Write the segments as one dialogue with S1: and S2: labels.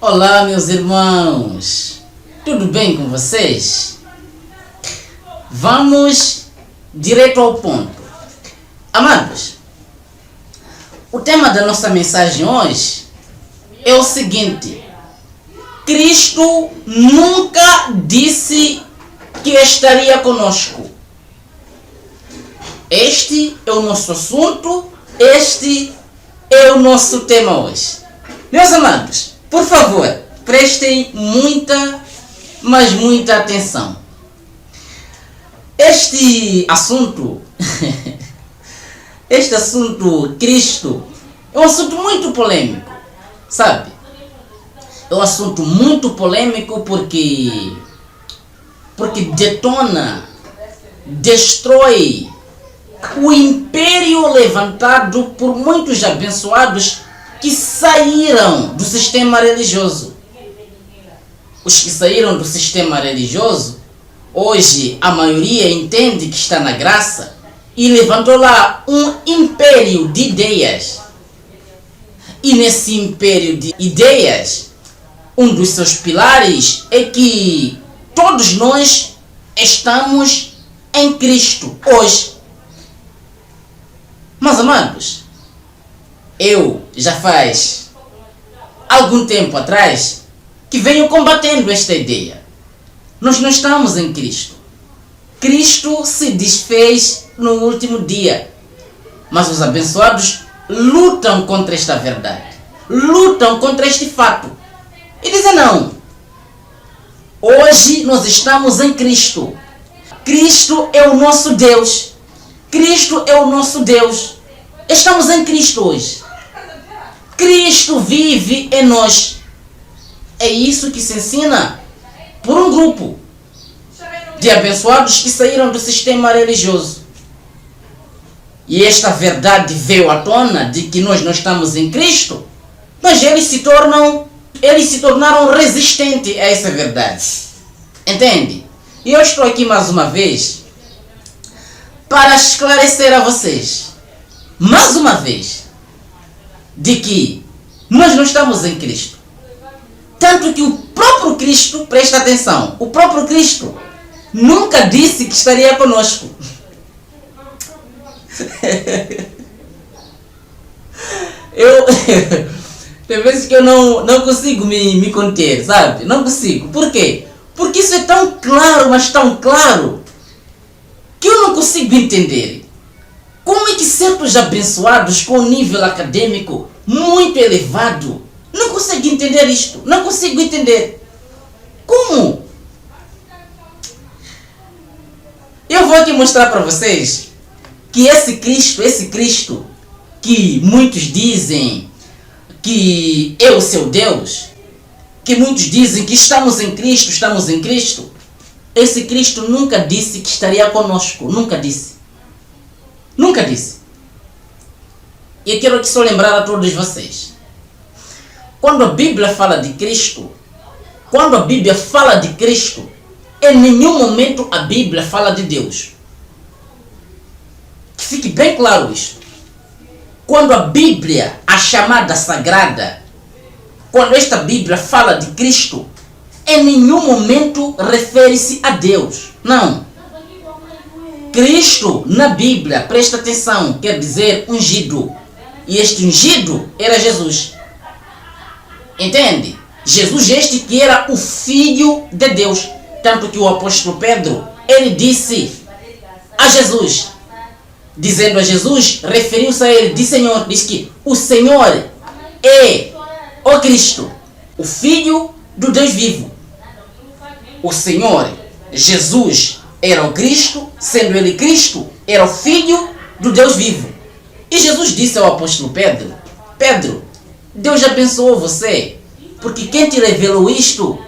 S1: Olá, meus irmãos, tudo bem com vocês? Vamos direto ao ponto. Amados, o tema da nossa mensagem hoje é o seguinte: Cristo nunca disse que estaria conosco. Este é o nosso assunto, este é o nosso tema hoje. Meus amados, por favor, prestem muita, mas muita atenção. Este assunto, Cristo, é um assunto muito polêmico, sabe? É um assunto muito polêmico porque detona, destrói o império levantado por muitos abençoados que saíram do sistema religioso. Os que saíram do sistema religioso, hoje a maioria entende que está na graça e levantou lá um império de ideias. E nesse império de ideias, um dos seus pilares é que todos nós estamos em Cristo hoje. Mas amados, eu já faz algum tempo atrás que venho combatendo esta ideia. Nós não estamos em Cristo. Cristo se desfez no último dia. Mas os abençoados lutam contra esta verdade. Lutam contra este fato. E dizem não. Hoje nós estamos em Cristo. Cristo é o nosso Deus. Cristo é o nosso Deus. Estamos em Cristo hoje. Cristo vive em nós. É isso que se ensina por um grupo de abençoados que saíram do sistema religioso. E esta verdade veio à tona de que nós não estamos em Cristo, mas eles se tornaram resistentes a essa verdade. Entende? E eu estou aqui mais uma vez para esclarecer a vocês, mais uma vez, de que nós não estamos em Cristo. Tanto que o próprio Cristo, presta atenção, o próprio Cristo nunca disse que estaria conosco. Tem vezes que eu não consigo me conter, sabe? Não consigo. Por quê? Porque isso é tão claro, mas tão claro, que eu não consigo entender. Como é que certos abençoados com nível acadêmico muito elevado não conseguem entender isto? Não consigo entender. Como? Eu vou aqui mostrar para vocês que esse Cristo que muitos dizem que é o seu Deus, que muitos dizem que estamos em Cristo, esse Cristo nunca disse que estaria conosco, nunca disse. Nunca disse. E eu quero aqui só lembrar a todos vocês. Quando a Bíblia fala de Cristo, em nenhum momento a Bíblia fala de Deus. Que fique bem claro isto. Quando a Bíblia, a chamada sagrada, quando esta Bíblia fala de Cristo, em nenhum momento refere-se a Deus. Não. Cristo na Bíblia, presta atenção, quer dizer ungido. E este ungido era Jesus. Entende? Jesus este que era o Filho de Deus. Tanto que o apóstolo Pedro, ele disse a Jesus, dizendo a Jesus, referiu-se a ele, disse que o Senhor é o Cristo, o Filho do Deus vivo. O Senhor, Jesus, era o Cristo, sendo ele Cristo, era o Filho do Deus vivo. E Jesus disse ao apóstolo Pedro, Pedro, Deus abençoou você, porque quem te revelou isto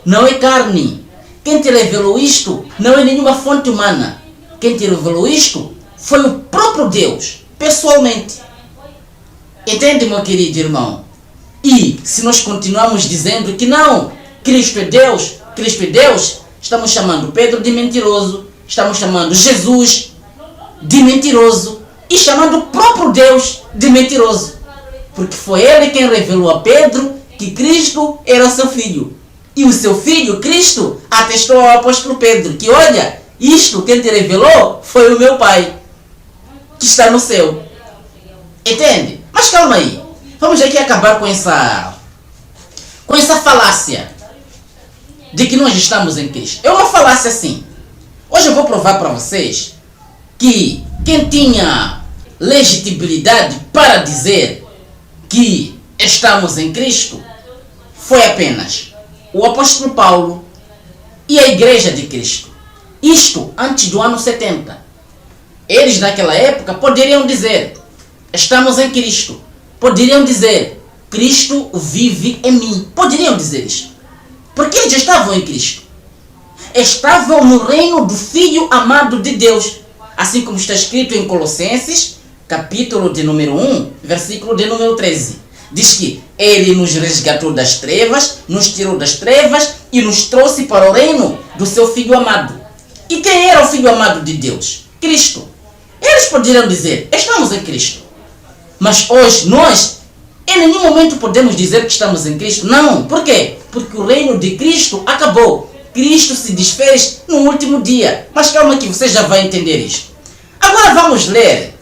S1: não é carne. Quem te revelou isto não é nenhuma fonte humana. Quem te revelou isto foi o próprio Deus, pessoalmente. Entende, meu querido irmão? E se nós continuarmos dizendo que não, Cristo é Deus, estamos chamando Pedro de mentiroso, estamos chamando Jesus de mentiroso e chamando o próprio Deus de mentiroso. Porque foi ele quem revelou a Pedro que Cristo era o seu filho. E o seu filho, Cristo, atestou ao apóstolo Pedro que, olha, isto quem te revelou foi o meu Pai, que está no céu. Entende? Mas calma aí. Vamos aqui acabar com essa falácia de que nós estamos em Cristo. É uma falácia assim. Hoje eu vou provar para vocês que quem tinha legitimidade para dizer que estamos em Cristo foi apenas o apóstolo Paulo e a igreja de Cristo. Isto antes do ano 70. Eles naquela época poderiam dizer, estamos em Cristo. Poderiam dizer, Cristo vive em mim. Poderiam dizer isto. Porque eles estavam em Cristo. Estavam no reino do Filho amado de Deus. Assim como está escrito em Colossenses, capítulo de número 1, versículo de número 13. Diz que Ele nos resgatou das trevas, nos tirou das trevas e nos trouxe para o reino do seu Filho amado. E quem era o Filho amado de Deus? Cristo. Eles poderiam dizer, estamos em Cristo. Mas hoje nós, em nenhum momento podemos dizer que estamos em Cristo. Não. Por quê? Porque o reino de Cristo acabou. Cristo se desfez no último dia. Mas calma que você já vai entender isto. Agora vamos ler.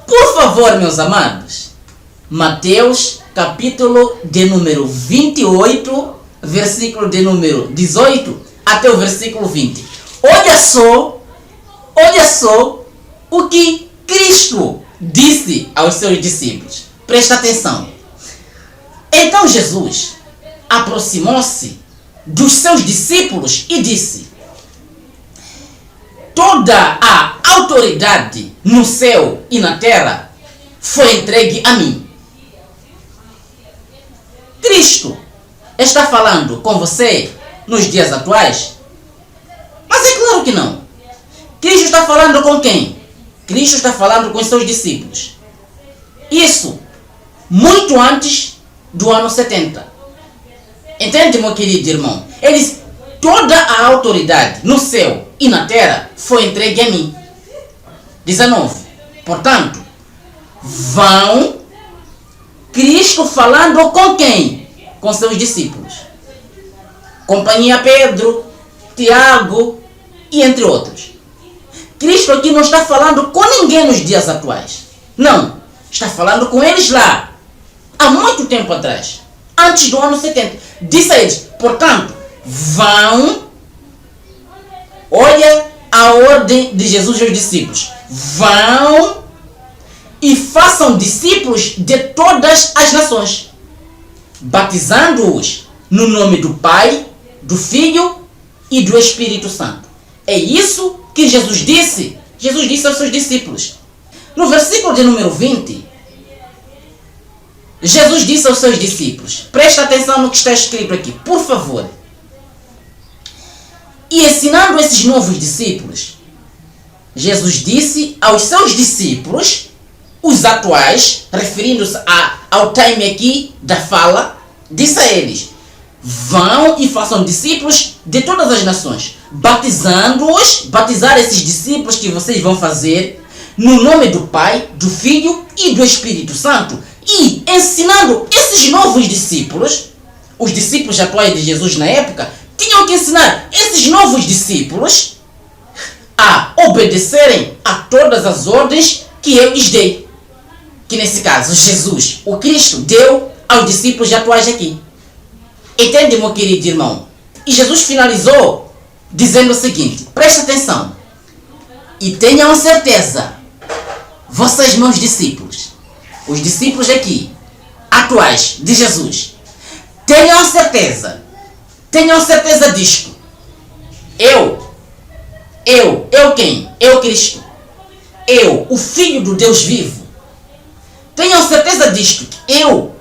S1: Por favor, meus amados. Mateus, capítulo de número 28, versículo de número 18 até o versículo 20. Olha só o que Cristo disse aos seus discípulos. Presta atenção. Então Jesus aproximou-se dos seus discípulos e disse: toda a autoridade no céu e na terra foi entregue a mim. Cristo está falando com você nos dias atuais? Mas é claro que não. Cristo está falando com quem? Cristo está falando com os seus discípulos. Isso muito antes do ano 70. Entende, meu querido irmão? Ele diz, toda a autoridade no céu e na terra foi entregue a mim. 19. Portanto, vão, Cristo falando com quem? Com seus discípulos. Companhia Pedro, Tiago e entre outros. Cristo aqui não está falando com ninguém nos dias atuais. Não. Está falando com eles lá. Há muito tempo atrás. Antes do ano 70. Disse a eles, portanto, vão. Olha a ordem de Jesus aos discípulos. Vão e façam discípulos de todas as nações, batizando-os no nome do Pai, do Filho e do Espírito Santo. É isso que Jesus disse. Jesus disse aos seus discípulos. No versículo de número 20, Jesus disse aos seus discípulos, presta atenção no que está escrito aqui, por favor. E ensinando esses novos discípulos, Jesus disse aos seus discípulos, os atuais, referindo-se ao time aqui da fala, disse a eles, vão e façam discípulos de todas as nações, batizando-os, batizar esses discípulos que vocês vão fazer, no nome do Pai, do Filho e do Espírito Santo, e ensinando esses novos discípulos, os discípulos atuais de Jesus na época, tinham que ensinar esses novos discípulos a obedecerem a todas as ordens que eu lhes dei. Que nesse caso, Jesus, o Cristo, deu aos discípulos atuais aqui. Entende, meu querido irmão? E Jesus finalizou dizendo o seguinte, presta atenção. E tenham certeza, vocês meus discípulos, os discípulos aqui, atuais de Jesus, tenham certeza disto. Eu quem? Eu Cristo. Eu, o Filho do Deus vivo. Tenham certeza disto, que eu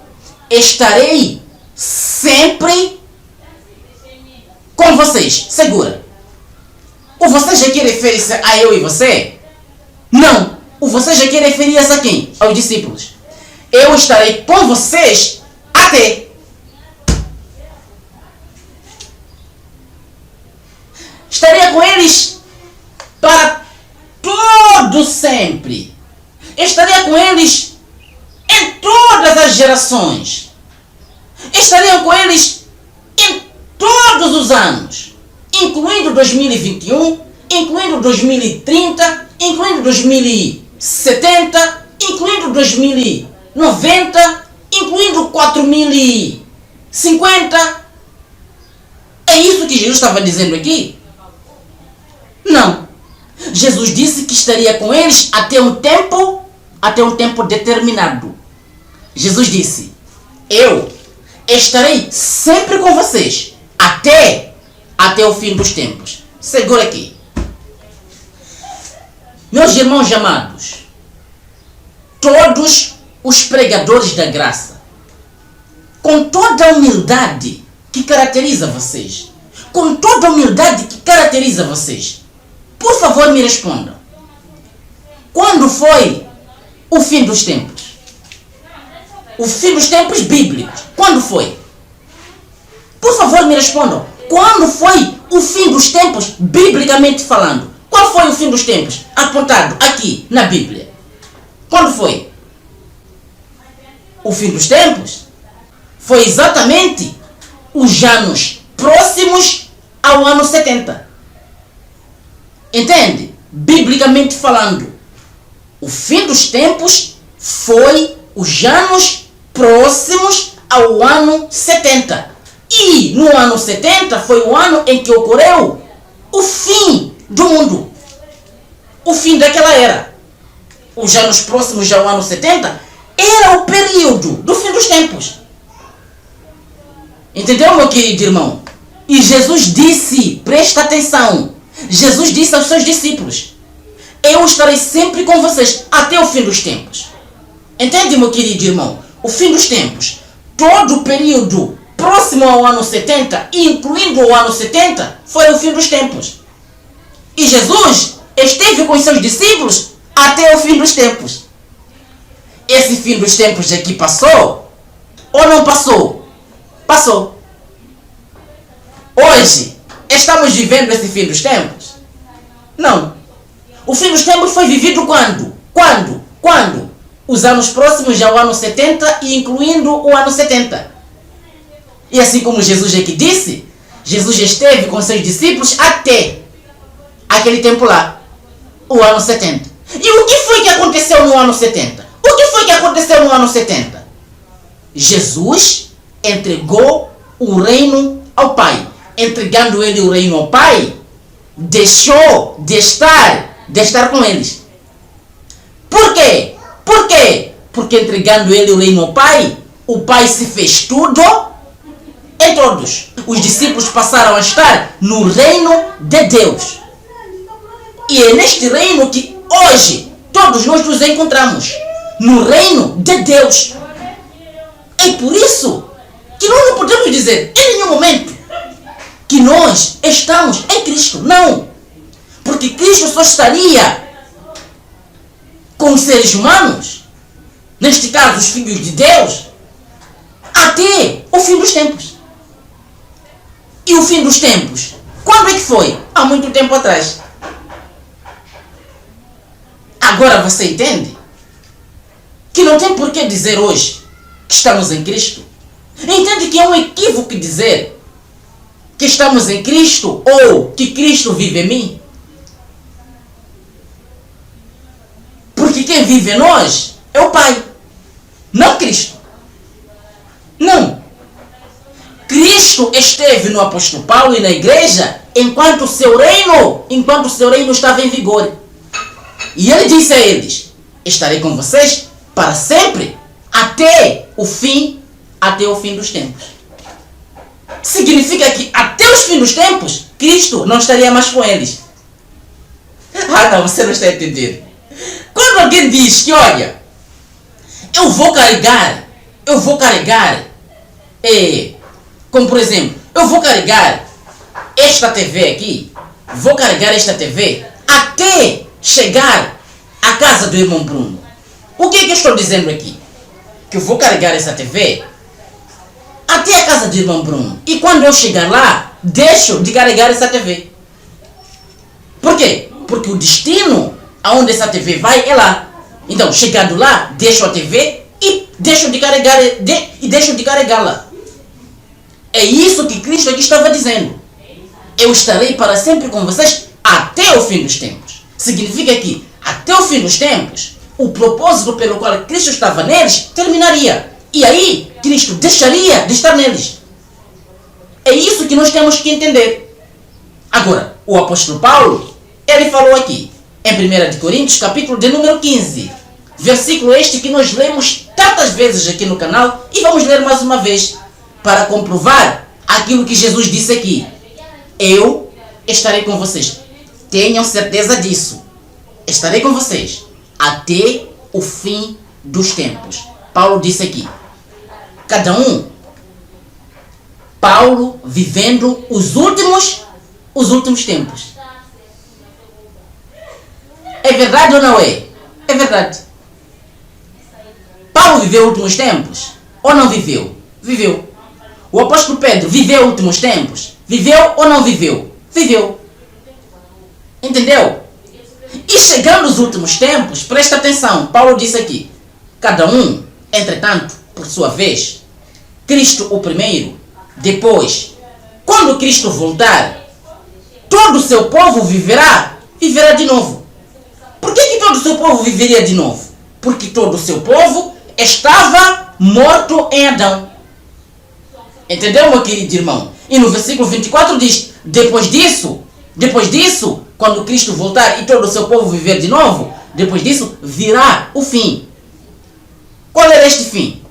S1: estarei sempre com vocês. Segura. O vocês aqui refere-se a eu e você? Não. O vocês aqui refere-se a quem? Aos discípulos. Eu estarei com vocês até. Estaria com eles para todo sempre. Estaria com eles em todas as gerações. estariam com eles em todos os anos, incluindo 2021, incluindo 2030, incluindo 2070, incluindo 2090, incluindo 4050. É isso que Jesus estava dizendo aqui? Não. Jesus disse que estaria com eles até um tempo determinado. Jesus disse: eu estarei sempre com vocês até o fim dos tempos. Segura aqui. Meus irmãos amados, todos os pregadores da graça, com toda a humildade que caracteriza vocês, por favor me respondam. Quando foi o fim dos tempos? O fim dos tempos bíblicos. Quando foi? Por favor me respondam. Quando foi o fim dos tempos, biblicamente falando? Qual foi o fim dos tempos apontado aqui na Bíblia? Quando foi? O fim dos tempos foi exatamente os anos próximos ao ano 70. Entende? Biblicamente falando, o fim dos tempos foi os anos próximos ao ano 70. E no ano 70 foi o ano em que ocorreu o fim do mundo. O fim daquela era. Os anos próximos ao ano 70 era o período do fim dos tempos. Entendeu, meu querido irmão? E Jesus disse, presta atenção, Jesus disse aos seus discípulos: eu estarei sempre com vocês até o fim dos tempos. Entende, meu querido irmão? O fim dos tempos, todo o período próximo ao ano 70, incluindo o ano 70, foi o fim dos tempos. E Jesus esteve com os seus discípulos até o fim dos tempos. Esse fim dos tempos aqui passou ou não passou? Passou. Hoje, estamos vivendo esse fim dos tempos? Não. O fim dos tempos foi vivido quando? Quando? Os anos próximos ao ano 70 e incluindo o ano 70. E assim como Jesus aqui disse, Jesus esteve com seus discípulos até aquele tempo lá, o ano 70. E o que foi que aconteceu no ano 70? Jesus entregou o reino ao Pai. Entregando ele o reino ao Pai, deixou de estar com eles. Por quê? Porque entregando ele o reino ao Pai, o Pai se fez tudo em todos. Os discípulos passaram a estar no reino de Deus. E é neste reino que hoje todos nós nos encontramos. No reino de Deus. É por isso que nós não podemos dizer em nenhum momento que nós estamos em Cristo. Não. Porque Cristo só estaria com os seres humanos, neste caso os filhos de Deus, até o fim dos tempos. E o fim dos tempos, quando é que foi? Há muito tempo atrás. Agora você entende que não tem por que dizer hoje que estamos em Cristo? Entende que é um equívoco dizer que estamos em Cristo ou que Cristo vive em mim? Porque quem vive em nós é o Pai, não Cristo. Não. Cristo esteve no apóstolo Paulo e na igreja enquanto o seu reino estava em vigor. E ele disse a eles: estarei com vocês para sempre, até o fim dos tempos. Significa que até os fins dos tempos, Cristo não estaria mais com eles. Ah não, você não está entendendo. Quando alguém diz que, olha, eu vou carregar, como por exemplo, eu vou carregar esta TV aqui, até chegar à casa do irmão Bruno. O que é que eu estou dizendo aqui? Que eu vou carregar essa TV até a casa do irmão Bruno. E quando eu chegar lá, deixo de carregar essa TV. Por quê? Porque o destino aonde essa TV vai é lá. Então, chegando lá, deixo a TV e deixo de carregá-la. É isso que Cristo aqui estava dizendo. Eu estarei para sempre com vocês até o fim dos tempos. Significa que até o fim dos tempos, o propósito pelo qual Cristo estava neles terminaria. E aí, Cristo deixaria de estar neles. É isso que nós temos que entender. Agora, o apóstolo Paulo, ele falou aqui, em 1 de Coríntios, capítulo de número 15, versículo este que nós lemos tantas vezes aqui no canal, e vamos ler mais uma vez, para comprovar aquilo que Jesus disse aqui. Eu estarei com vocês. Tenham certeza disso. Estarei com vocês até o fim dos tempos. Paulo disse aqui. Cada um. Paulo vivendo os últimos tempos. É verdade ou não é? É verdade. Paulo viveu os últimos tempos? Ou não viveu? Viveu. O apóstolo Pedro viveu os últimos tempos? Viveu ou não viveu? Viveu. Entendeu? E chegando os últimos tempos, presta atenção, Paulo disse aqui, cada um, entretanto, por sua vez, Cristo o primeiro, depois, quando Cristo voltar, todo o seu povo viverá de novo. Por que todo o seu povo viveria de novo? Porque todo o seu povo estava morto em Adão. Entendeu, meu querido irmão? E no versículo 24 diz, depois disso, quando Cristo voltar e todo o seu povo viver de novo, depois disso virá o fim. Qual era este fim?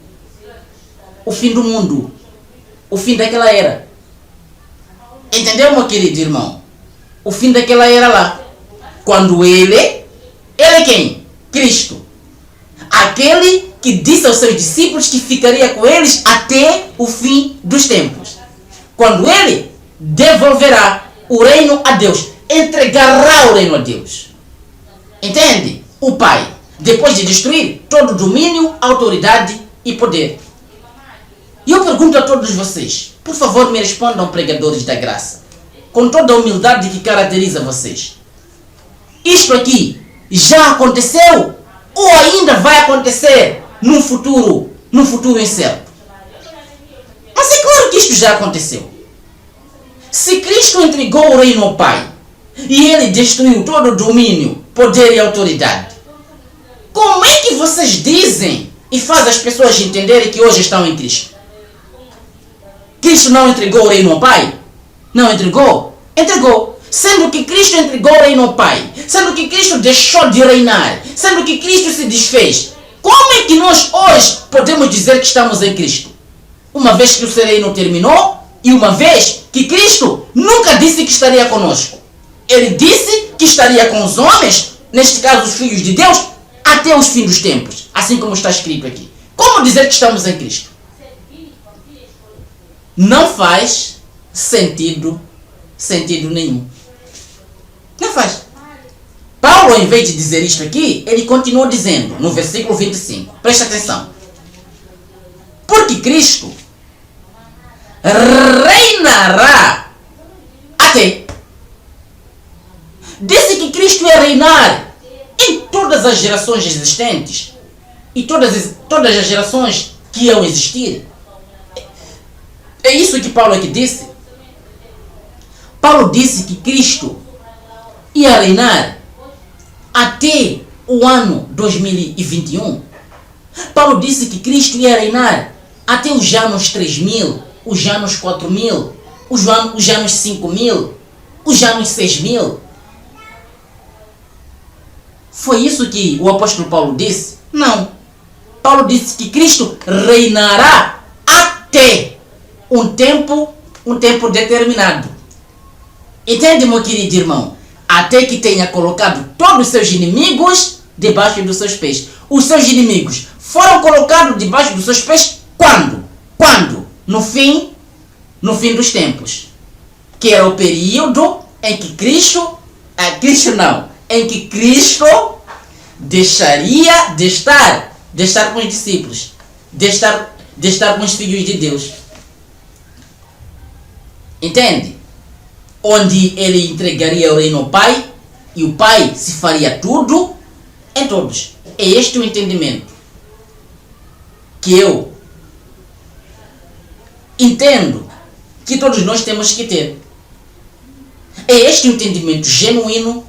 S1: O fim do mundo. O fim daquela era. Entendeu, meu querido irmão? O fim daquela era lá. Quando ele quem? Cristo. Aquele que disse aos seus discípulos que ficaria com eles até o fim dos tempos. Quando ele devolverá o reino a Deus, entregará o reino a Deus. Entende? O Pai, depois de destruir todo domínio, autoridade e poder. E eu pergunto a todos vocês, por favor me respondam, pregadores da graça, com toda a humildade que caracteriza vocês. Isto aqui já aconteceu ou ainda vai acontecer num futuro incerto? Mas é claro que isto já aconteceu. Se Cristo entregou o reino ao Pai e ele destruiu todo o domínio, poder e autoridade, como é que vocês dizem e fazem as pessoas entenderem que hoje estão em Cristo? Cristo não entregou o reino ao Pai? Não entregou? Entregou. Sendo que Cristo entregou o reino ao Pai, sendo que Cristo deixou de reinar, sendo que Cristo se desfez, como é que nós hoje podemos dizer que estamos em Cristo? Uma vez que o seu reino terminou e uma vez que Cristo nunca disse que estaria conosco. Ele disse que estaria com os homens, neste caso os filhos de Deus, até os fins dos tempos, assim como está escrito aqui. Como dizer que estamos em Cristo? Não faz sentido nenhum. Não faz. Paulo, ao invés de dizer isto aqui, ele continua dizendo, no versículo 25, presta atenção. Porque Cristo reinará até. Disse que Cristo ia reinar em todas as gerações existentes e todas as gerações que iam existir. É isso que Paulo aqui disse. Paulo disse que Cristo ia reinar até o ano 2021. Paulo disse que Cristo ia reinar até os anos 3000, os anos 4000, os anos 5000, os anos 6000. Foi isso que o apóstolo Paulo disse? Não. Paulo disse que Cristo reinará até um tempo determinado. Entende, meu querido irmão? Até que tenha colocado todos os seus inimigos debaixo dos seus pés. Os seus inimigos foram colocados debaixo dos seus pés quando? Quando? No fim dos tempos. Que era o período em que Cristo deixaria de estar com os discípulos, de estar com os filhos de Deus. Entende? Onde ele entregaria o reino ao Pai e o Pai se faria tudo em todos. É este o entendimento que eu entendo que todos nós temos que ter. É este o entendimento genuíno,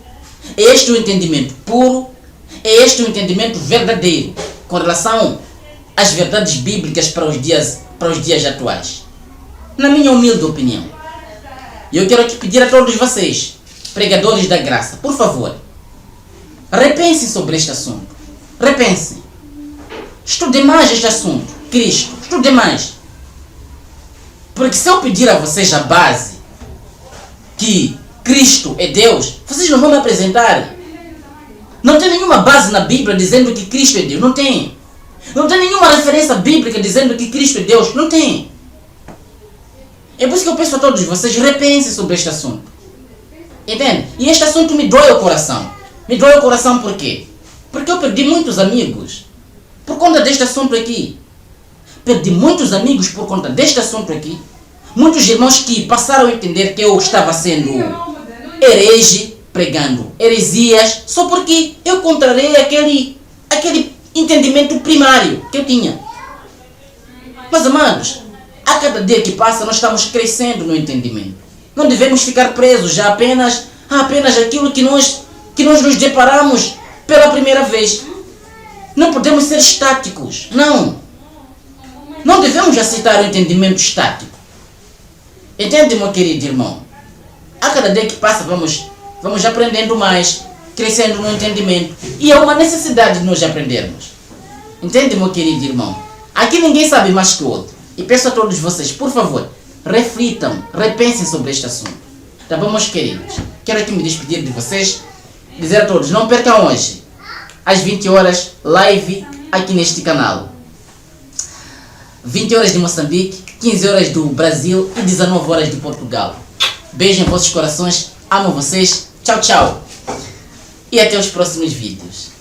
S1: é este o entendimento puro, é este o entendimento verdadeiro com relação às verdades bíblicas para os dias atuais. Na minha humilde opinião. E eu quero aqui pedir a todos vocês, pregadores da graça, por favor, repensem sobre este assunto. Repensem. Estudem mais este assunto. Cristo. Estudem mais. Porque se eu pedir a vocês a base que Cristo é Deus, vocês não vão me apresentar. Não tem nenhuma base na Bíblia dizendo que Cristo é Deus. Não tem. Não tem nenhuma referência bíblica dizendo que Cristo é Deus. Não tem. É por isso que eu peço a todos vocês, repensem sobre este assunto. Entende? E este assunto me dói o coração. Me dói o coração por quê? Porque eu perdi muitos amigos por conta deste assunto aqui. Perdi muitos amigos por conta deste assunto aqui. Muitos irmãos que passaram a entender que eu estava sendo herege, pregando heresias, só porque eu contrariei aquele entendimento primário que eu tinha. Mas amados, a cada dia que passa nós estamos crescendo no entendimento. Não devemos ficar presos a apenas aquilo que nós nos deparamos pela primeira vez. Não podemos ser estáticos. Não devemos aceitar o entendimento estático. Entende, meu querido irmão? A cada dia que passa vamos aprendendo mais, crescendo no entendimento. E é uma necessidade de nós aprendermos. Entende, meu querido irmão? Aqui ninguém sabe mais que o outro. E peço a todos vocês, por favor, reflitam, repensem sobre este assunto. Tá bom, meus queridos? Quero aqui me despedir de vocês, dizer a todos, não percam hoje, às 20 horas, live aqui neste canal. 20 horas de Moçambique, 15 horas do Brasil e 19 horas de Portugal. Beijo em vossos corações, amo vocês, tchau, tchau. E até os próximos vídeos.